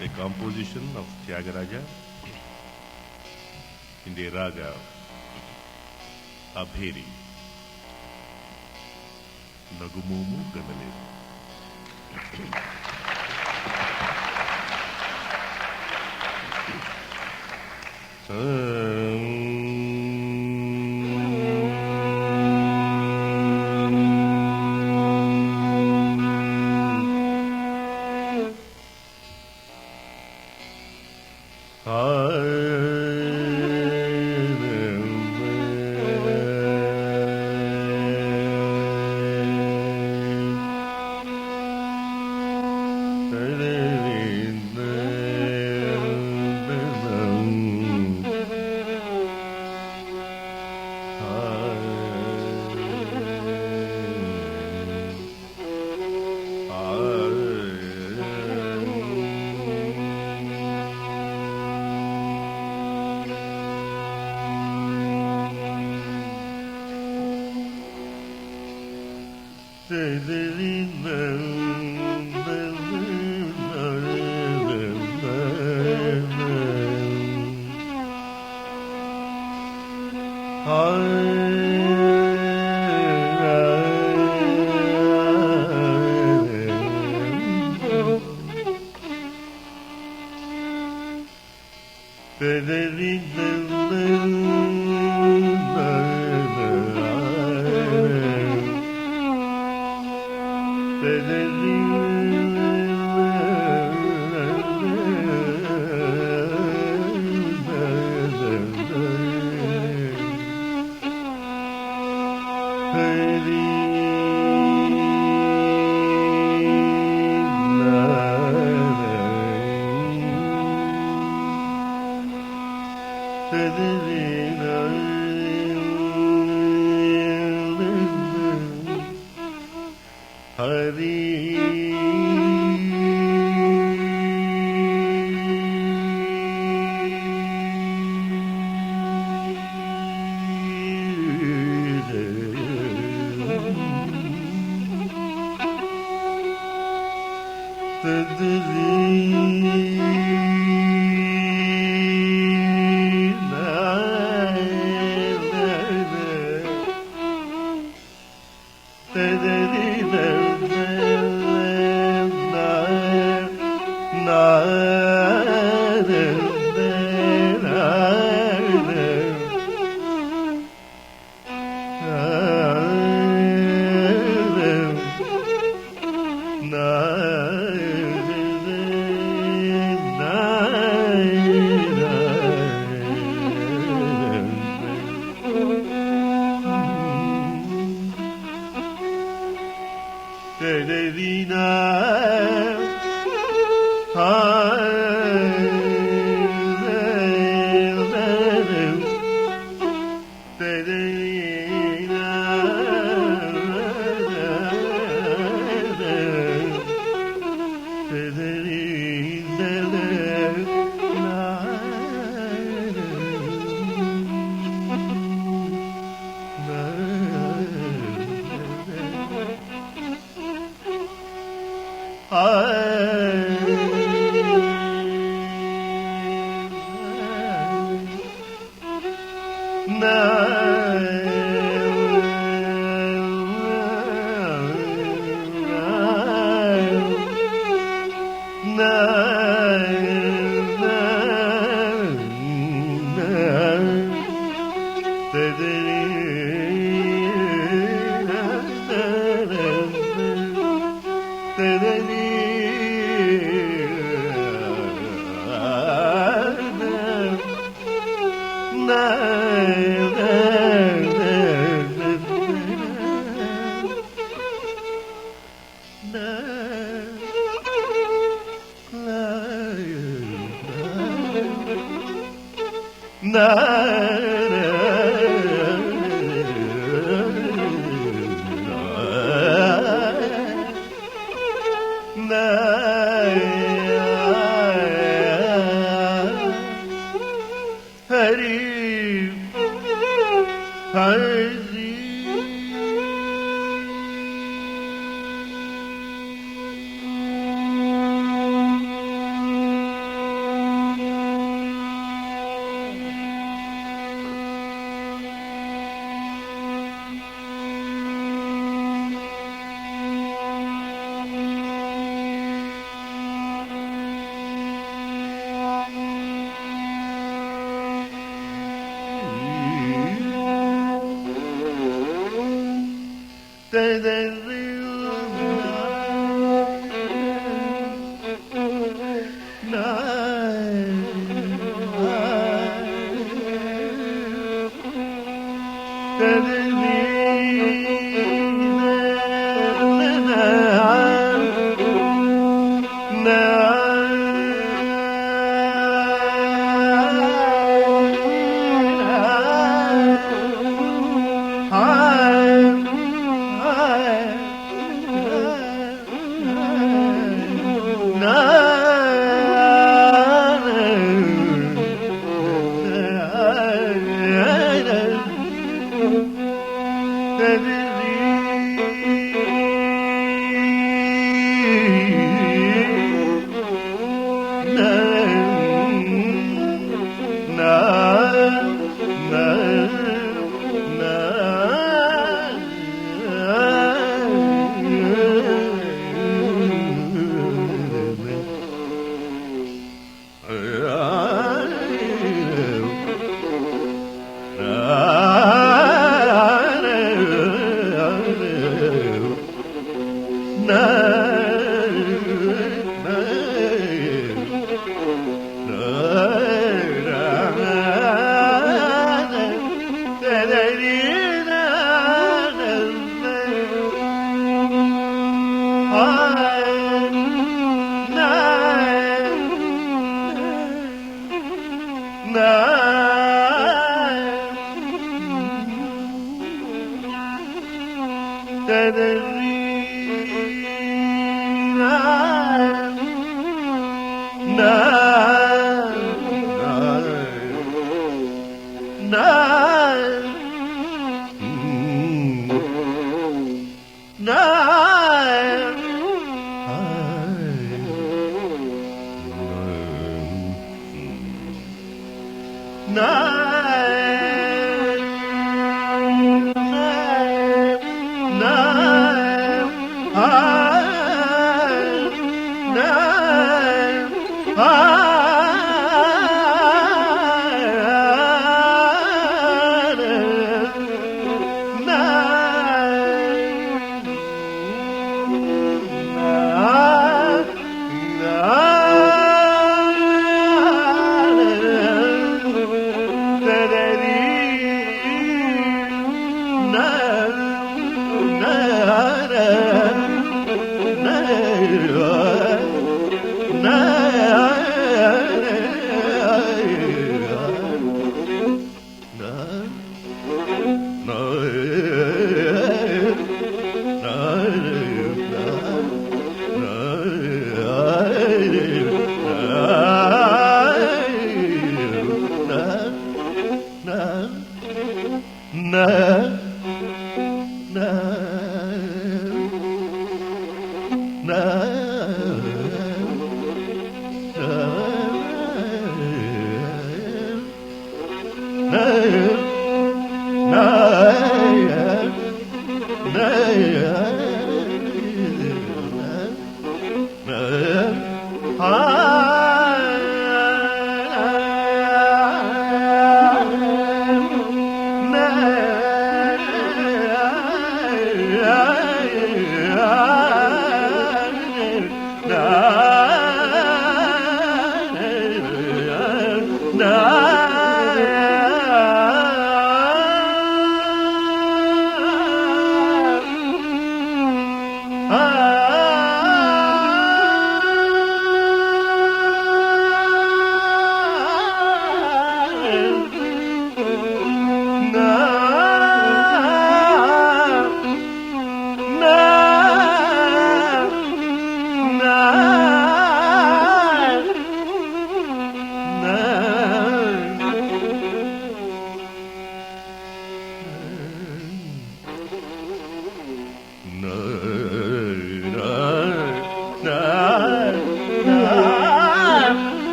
a composition of Tyagaraja in the raga Abheri. Nagumumu Ganaleru.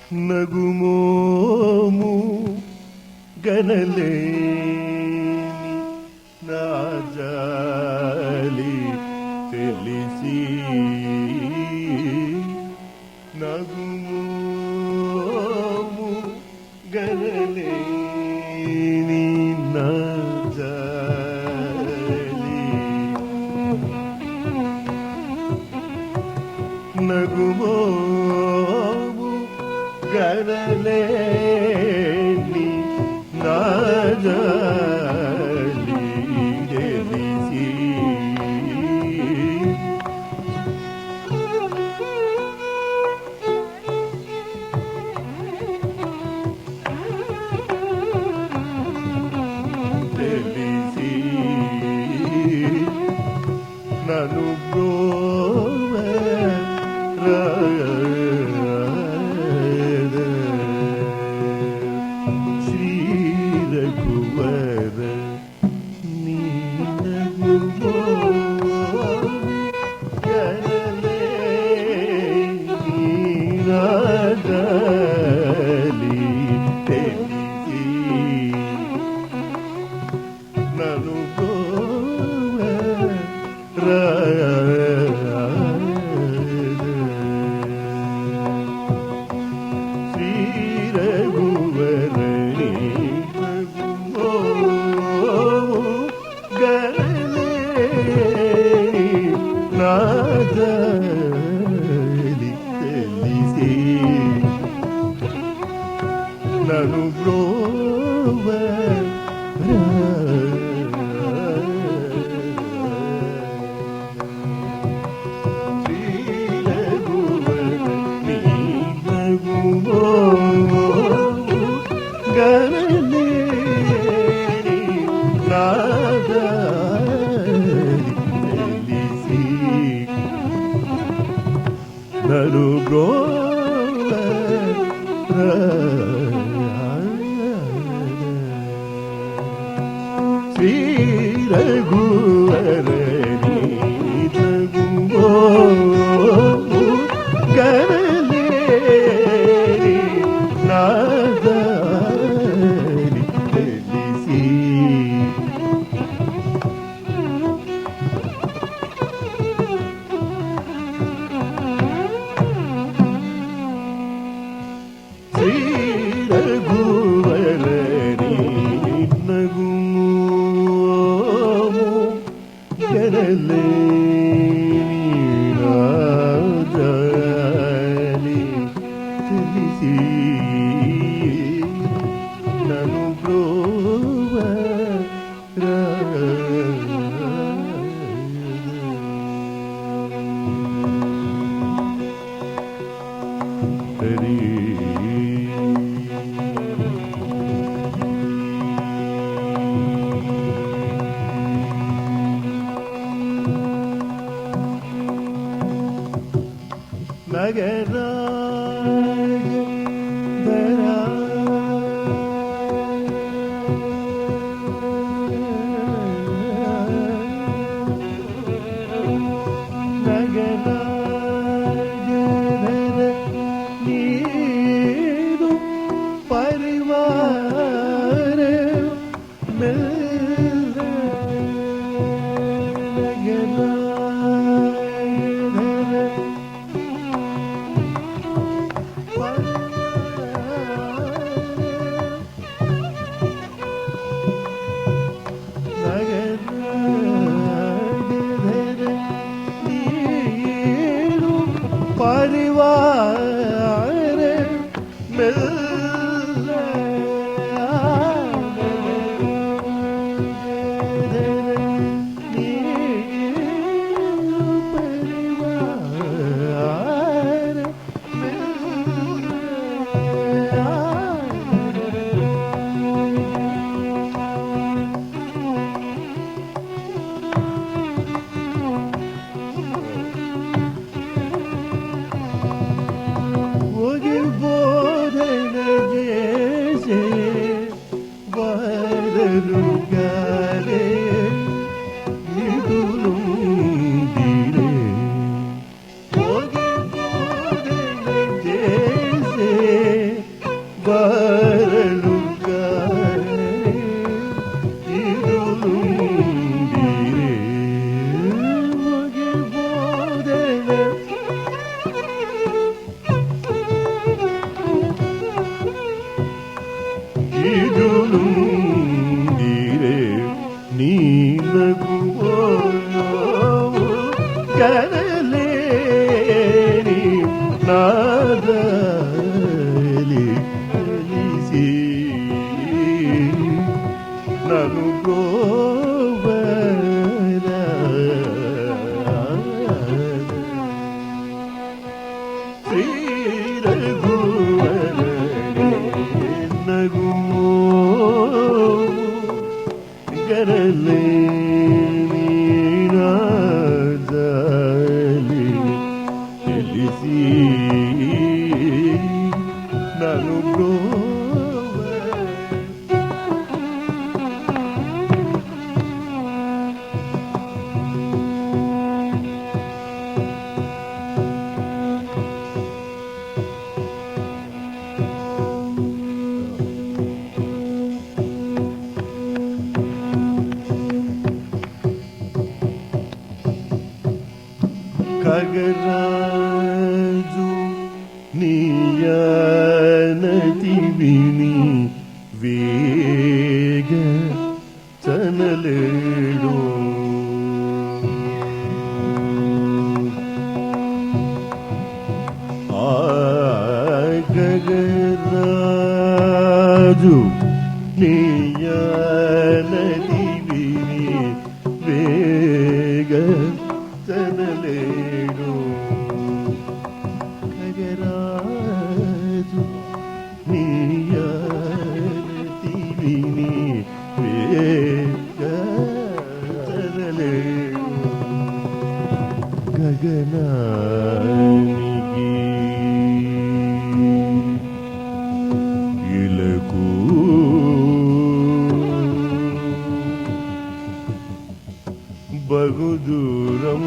నగుమోము గనలేని నా జాలి తెలిసి నగుమోము గనలేని నా జాలి నగుమోము గనలేని నా జాలి తెలిసి తెలిసి నన్ను శ్రీ రఘువర నీ రాజాలి తెలిసి నన్ను శ్రీ రఘువరణి గణలేని నాజలి తెలిసి నన్ను గణలేని నాజలి తెలిసి నన్ను శ్రీ రఘువరణి గణలేని నాజలి తెలిసి శ్రీ రఘువరణి నగుమోము గనలేని రాజాలి తెలిసి నన్ను ಬರಲುಗಾರೆ ಇರುಳುಂದಿರೆ ಮುಗಿಬೋದೆನೆ ಇರುಳುಂದಿರೆ ನೀನಗುವೋ ಕರಲೇನಿ ನಾದಲಿ ಕಲಿಸಿ ನನು ಗೋವರ ಶ್ರೀ ರಘುವರ ನಗುಮೋ ಕರಲೇ ನಾನು ಖಗರಾಜು ನೀಯನತಿ ವಿನಿ ವೇಗ ಚನಲೇಡೋ ಆ ಖಗರಾಜು ನೀಯನತಿ ವಿನಿ ವೇಗ ಚನಲೇಡೋ ಖಗರಾಜು ನೀಯನತಿ ವಿನಿ ವೇಗ ಚನಲೇಡೋ ಗಗನಾನಿಗೆ ಇಲಕು ಬಹುದೂರಂ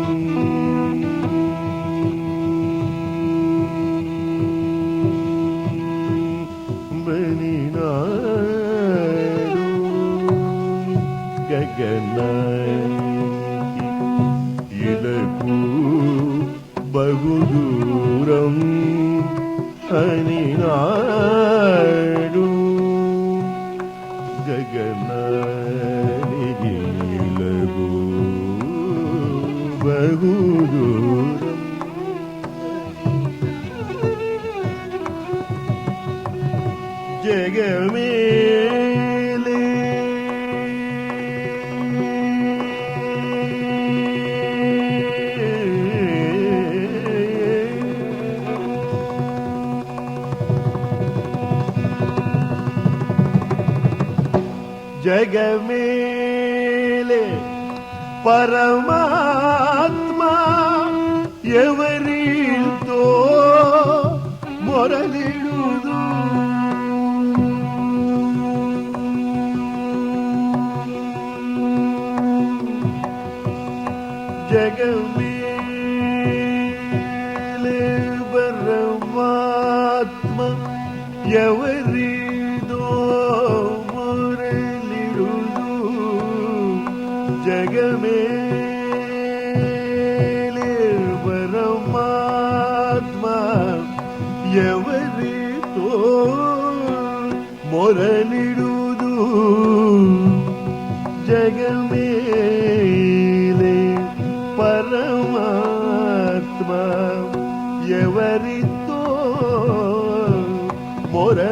ಬನಿನಾಡು ಗಗನಾನಿಗೆ ಇಲಕು ಬಹುದೂರಂ ಅನಿನಾಡು ಗಗನಾನಿಗೆ ಇಲಕು ಬಹುದೂರಂ ಜಗಮೇಲೆ ಜಗಮೇಲೆ ಪರಮಾತ್ಮ ಎವರಿತೋ ಮೊರಲಿಡುವುದು ಜಗಮೇಲೆ ಪರಮಾತ್ಮ ಎವರಿದೋ ಮೊರಲಿಡುವುದು ಜಗಮೇಲೆ ಪರಮಾತ್ಮ ಎವರಿತೋ ಮೊರಲಿಡುವುದು ಜಗಮೇಲೆ ಪರಮಾತ್ಮ ಎವರಿತೋ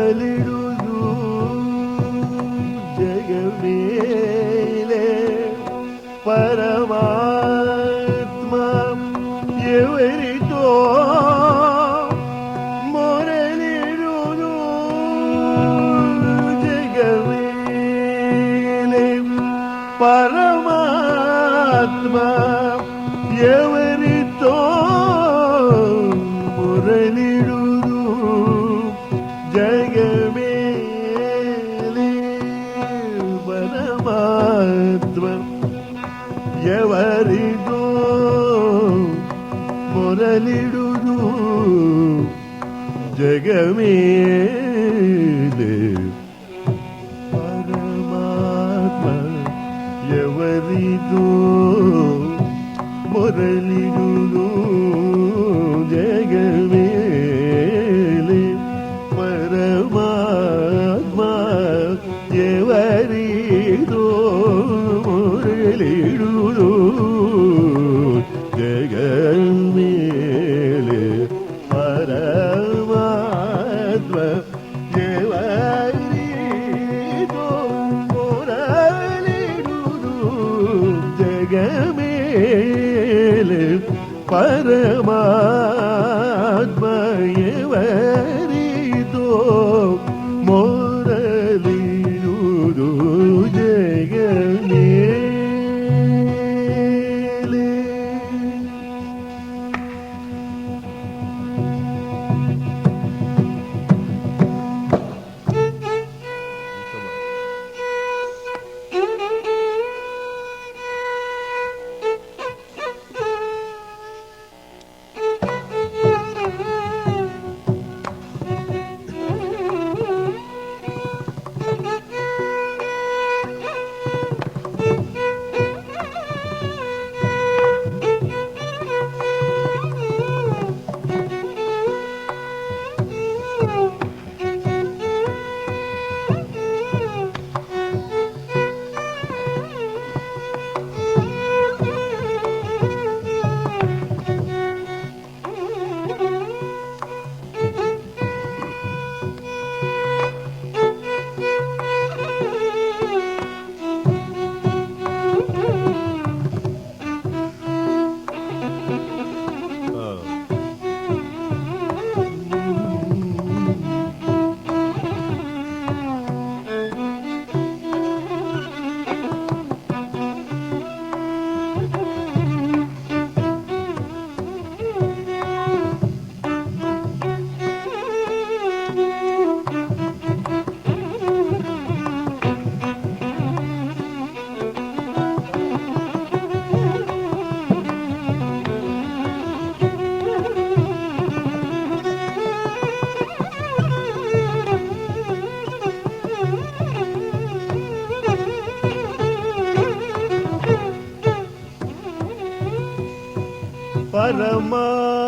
ಮೊರಲಿಡುವುದು ಜಗಮೇಲೆ ಪರಮಾತ್ಮ ಎವರಿತೋ ಮೊರಲಿಡುವುದು ಜಗಮೇಲೆ ಪರಮಾತ್ಮ ಎವರಿತೋ ಮೊರಲಿಡುವುದು ಜಗಮೇಲೆ ಪರಮಾತ್ಮ ಎವರಿತೋ ಮೊರಲಿಡುವುದು ಜಗಮೇಲೆ జగమేలే పరమాత్మ ఎవరిదో మొరలిడును జగమేలే పరమాత్మ ఎవరిదో మొరలిడును జగమేలే పరమాత్మ ఎవరిదో మొరలిడును జగమేలే పరమాత్మ ఎవరిదో మొరలిడును జగమేలే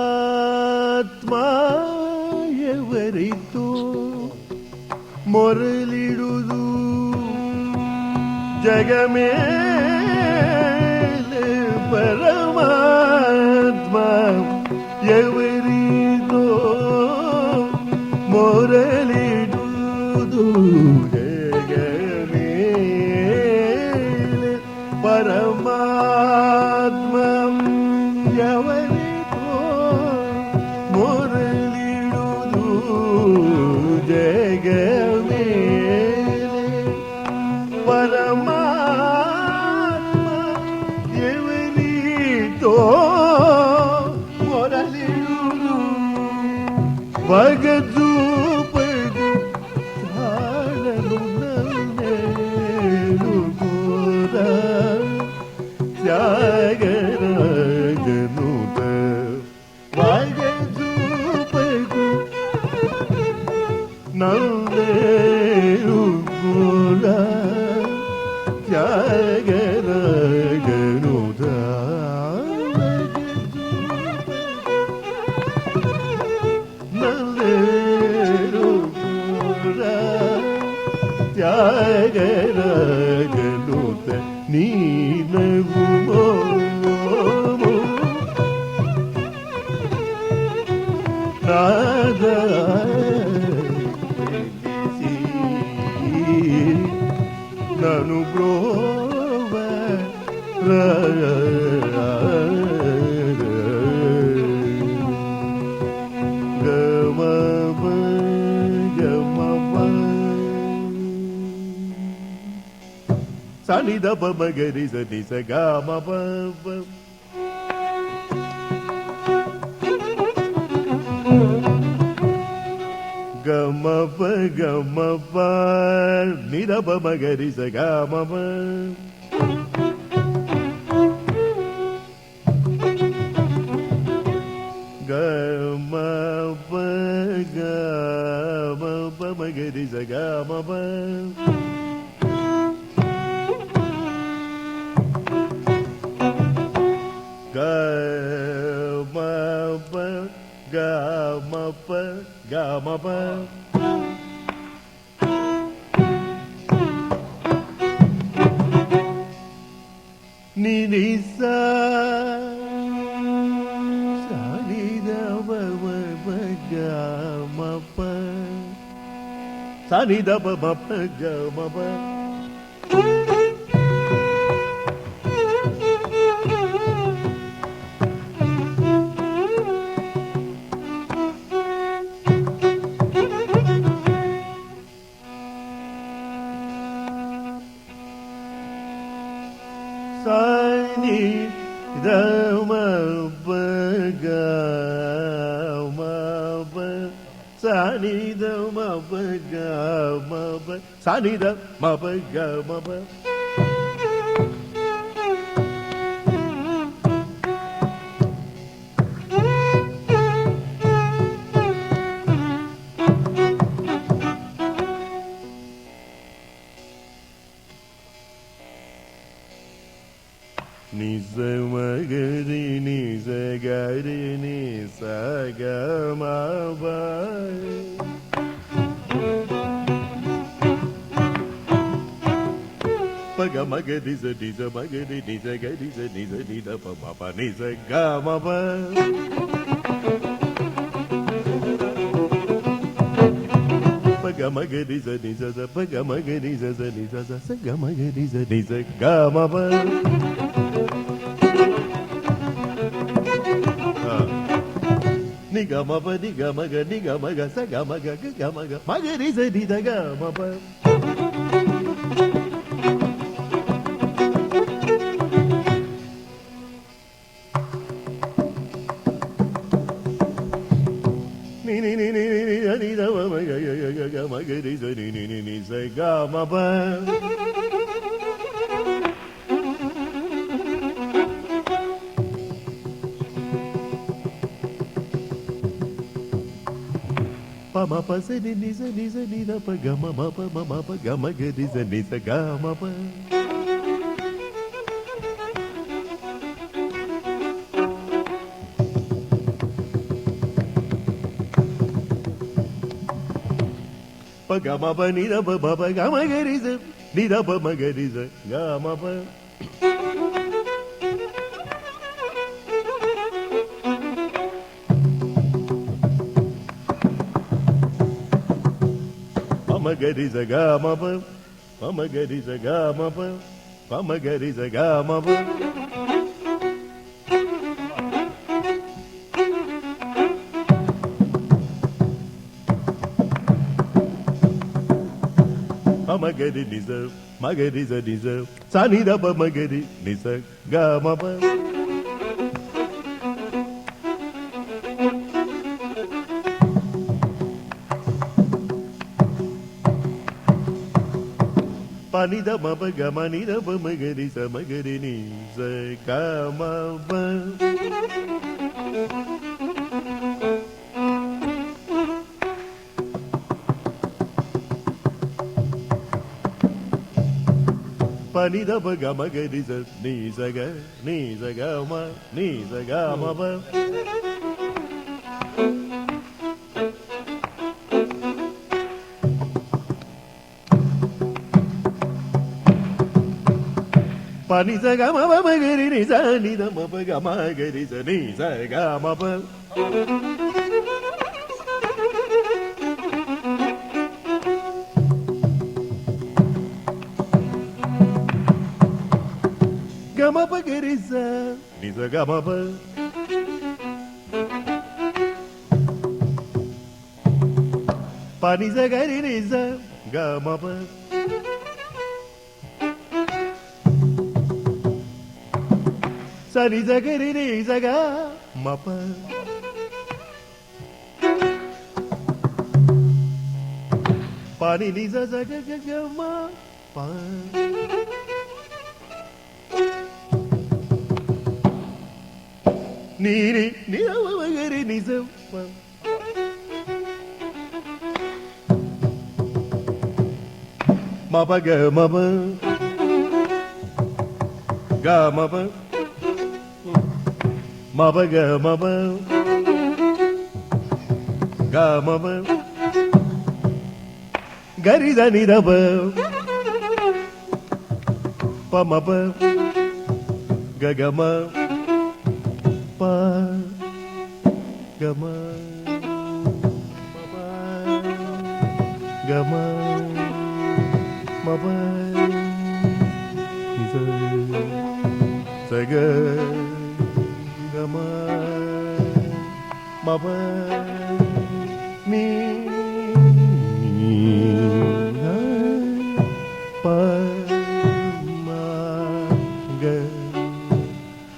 పరమాత్మ ఎవరితో మొరలిడుదు జగమేలే పరమాత్మ ఎవరితో మొరలిడుదు జగమేలే పరమాత్మ ఎవరితో మొరలిడుదు జగమేలే పరమాత్మ ఎవరితో మొరలిడుదు భగజూపడు తాళను నన్నేలు కోరా త్యాగరాజనుత భగజూపడు నన్నేలు కోరా త్యాగరాజనుత త్యాగరాజనుత నీనవు నాదా నను బ్రోవ సని దబ మగరి సని సగామ గమ గమ ని దబ మగరి సగామ గమ గ Magari Sagama ba. Gama ba, gama ba, gama ba. Ni ni sa sa ni da ba ba ba gama ba. Sa ni da ba ba ba gama ba. Sani dama baga ma ba sani dama baga ma ba sani dama baga ma ba ni sa magari ni sa gari ni sa ga ma ba paga magari sa ni sa magari ni sa gari sa ni sa ni da pa ma pa ni sa ga ma ba paga magari sa ni sa paga magari sa ni sa ga magari sa ni sa ga ma ba. Niga ma ba niga ma ga sa ga ma ga ma ga ri sa di da ga ma ba. Ni ni da ma ga ma ga ri sa ni sa ga ma ba. Pa ma pa sa ni da pa ga ma pa ga ma ga ni sa ga ma pa. Pa ga ma pa ni da pa ga ma ga ni da pa ma ga ga ma pa. Magari sa ga ma pa magari sa ga ma pa magari sa ga ma pa magari ni sa ni da pa magari ni sa ga ma pa. Pani da ma ba ga ma ni da ba magari sa magari ni sa ga ma ba. Pani da ba ga magari sa ga ma ba. Pani sa ga ma ba magari ni sa ni da ma ba ga magari sa ni sa ga ma ba. Ga ma ba gari sa ni sa ga ma ba. Pani sa ga ni sa ga ma ba. Sa ni sa ga ni sa ga ma pa. Pa ni ni sa sa ga ma pa. Ni da ma ga ni sa pa. mapa ga mapa ga mapa mapa ga mapa ga mapa gari da ni da pa pa mapa ga ga ma pa ga ma pa ga ma ma pa ni sa ga ga ma ma pa mi pa ma ga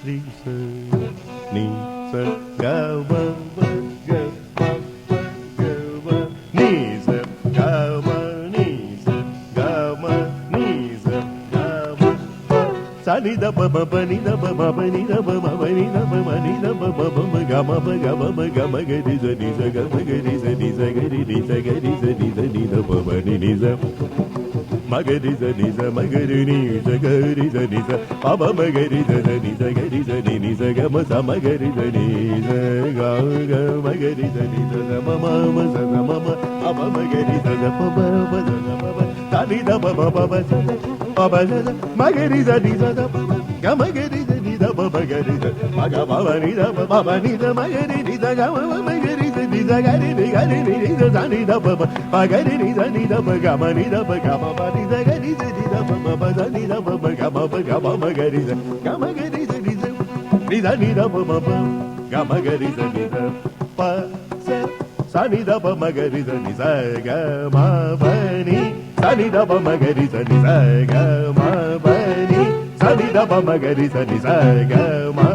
ri sa ni sa ga ma pa ga ma pa ga ma ni sa ga ma ni sa ga ma ni sa ga ma pa sa ni da pa ma pa ni da pa ma pa ni da pa ma pa ni da pa ma ni da pa ma pa ga ma pa ga ma pa ga ma ga ri sa ni sa ga ma ga ri sa ni sa ga ri sa ga ri sa ni sa ni da pa ma ni sa Magariza niza magarini sagariza niza Baba magariza niza gariza niza gamasa magariza niza ga magariza niza mama mama mama Baba magariza baba baba baba Tani da baba baba baba magariza niza baba gamagariza niza baba gariza maga baba niza baba niza magariza niza gamama magariza niza gari niza tani da baba magari niza niza baba niza baba niza gariza niza baba niza baba gama magariza gamagariza niza niza niza baba gamagariza niza pa sa ni da baba magariza niza gama bani sa ni da baba magariza niza gama bani sa ni da baba magariza niza gama